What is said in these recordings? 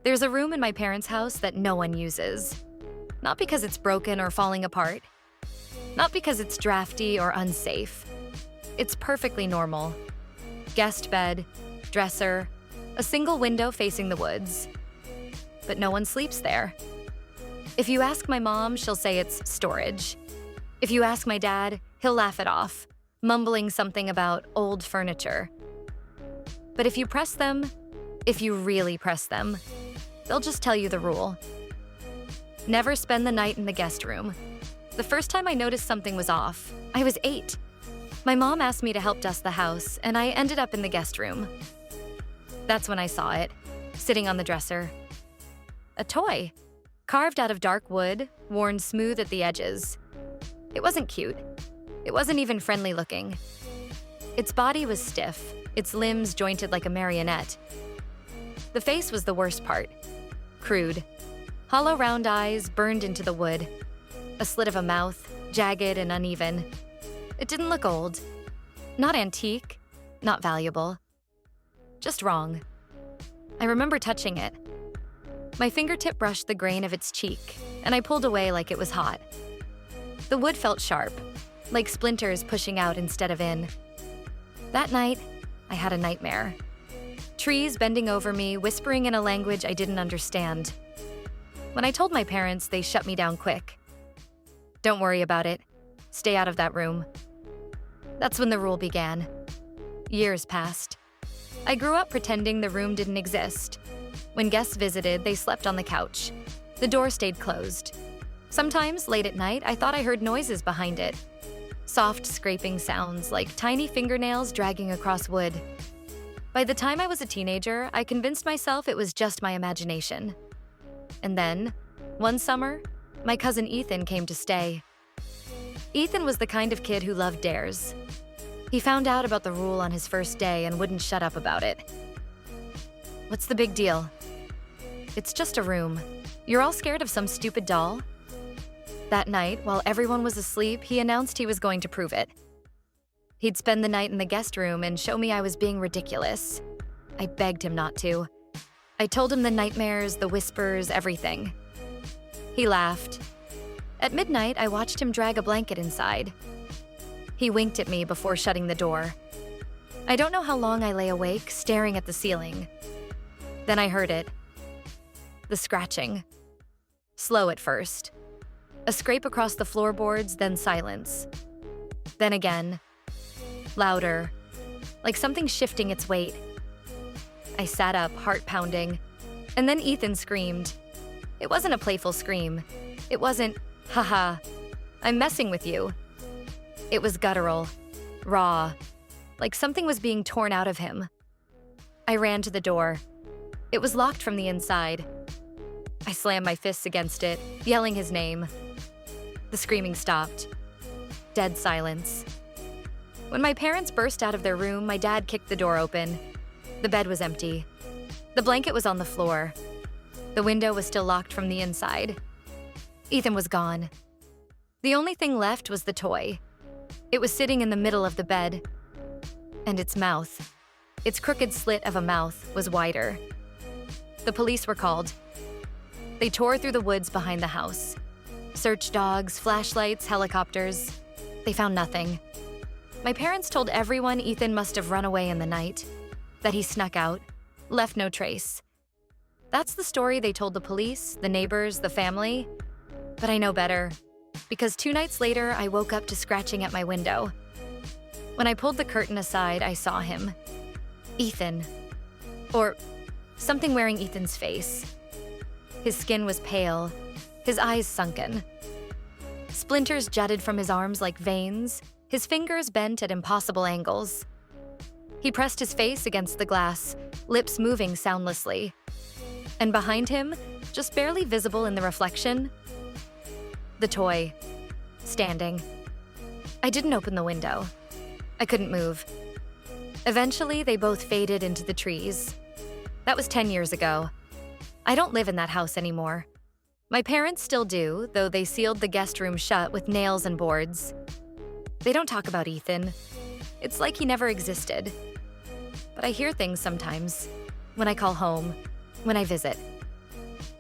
There's a room in my parents' house that no one uses. Not because it's broken or falling apart. Not because it's drafty or unsafe. It's perfectly normal. Guest bed, dresser, a single window facing the woods. But no one sleeps there. If you ask my mom, she'll say it's storage. If you ask my dad, he'll laugh it off, mumbling something about old furniture. But if you press them, if you really press them, they'll just tell you the rule. Never spend the night in the guest room. The first time I noticed something was off, I was 8. My mom asked me to help dust the house, and I ended up in the guest room. That's when I saw it, sitting on the dresser. A toy, carved out of dark wood, worn smooth at the edges. It wasn't cute. It wasn't even friendly looking. Its body was stiff, its limbs jointed like a marionette. The face was the worst part. Crude. Hollow round eyes burned into the wood. A slit of a mouth, jagged and uneven. It didn't look old. Not antique, not valuable. Just wrong. I remember touching it. My fingertip brushed the grain of its cheek, and I pulled away like it was hot. The wood felt sharp, like splinters pushing out instead of in. That night, I had a nightmare. Trees bending over me, whispering in a language I didn't understand. When I told my parents, they shut me down quick. Don't worry about it. Stay out of that room. That's when the rule began. Years passed. I grew up pretending the room didn't exist. When guests visited, they slept on the couch. The door stayed closed. Sometimes, late at night, I thought I heard noises behind it. Soft scraping sounds, like tiny fingernails dragging across wood. By the time I was a teenager, I convinced myself it was just my imagination. And then, one summer, my cousin Ethan came to stay. Ethan was the kind of kid who loved dares. He found out about the rule on his first day and wouldn't shut up about it. What's the big deal? It's just a room. You're all scared of some stupid doll? That night, while everyone was asleep, he announced he was going to prove it. He'd spend the night in the guest room and show me I was being ridiculous. I begged him not to. I told him the nightmares, the whispers, everything. He laughed. At midnight, I watched him drag a blanket inside. He winked at me before shutting the door. I don't know how long I lay awake, staring at the ceiling. Then I heard it. The scratching. Slow at first. A scrape across the floorboards, then silence. Then again. Louder. Like something shifting its weight. I sat up, heart pounding. And then Ethan screamed. It wasn't a playful scream. It wasn't, haha, I'm messing with you. It was guttural, raw, like something was being torn out of him. I ran to the door. It was locked from the inside. I slammed my fists against it, yelling his name. The screaming stopped. Dead silence. When my parents burst out of their room, my dad kicked the door open. The bed was empty. The blanket was on the floor. The window was still locked from the inside. Ethan was gone. The only thing left was the toy. It was sitting in the middle of the bed. And its mouth, its crooked slit of a mouth, was wider. The police were called. They tore through the woods behind the house. Search dogs, flashlights, helicopters. They found nothing. My parents told everyone Ethan must have run away in the night, that he snuck out, left no trace. That's the story they told the police, the neighbors, the family. But I know better, because 2 nights later, I woke up to scratching at my window. When I pulled the curtain aside, I saw him. Ethan. Or something wearing Ethan's face. His skin was pale, his eyes sunken. Splinters jutted from his arms like veins, his fingers bent at impossible angles. He pressed his face against the glass, lips moving soundlessly. And behind him, just barely visible in the reflection, the toy, standing. I didn't open the window. I couldn't move. Eventually, they both faded into the trees. That was 10 years ago. I don't live in that house anymore. My parents still do, though they sealed the guest room shut with nails and boards. They don't talk about Ethan. It's like he never existed. But I hear things sometimes, when I call home, when I visit.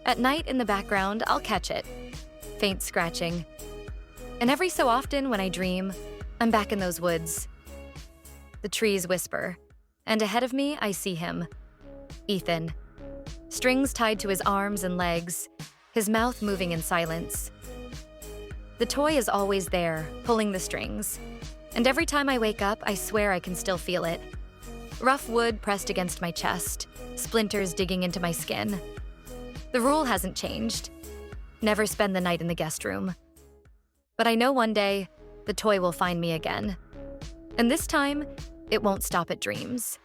At night in the background, I'll catch it. Faint scratching. And every so often when I dream, I'm back in those woods. The trees whisper, and ahead of me, I see him. Ethan. Strings tied to his arms and legs, his mouth moving in silence. The toy is always there, pulling the strings. And every time I wake up, I swear I can still feel it. Rough wood pressed against my chest, splinters digging into my skin. The rule hasn't changed. Never spend the night in the guest room. But I know one day, the toy will find me again. And this time, it won't stop at dreams.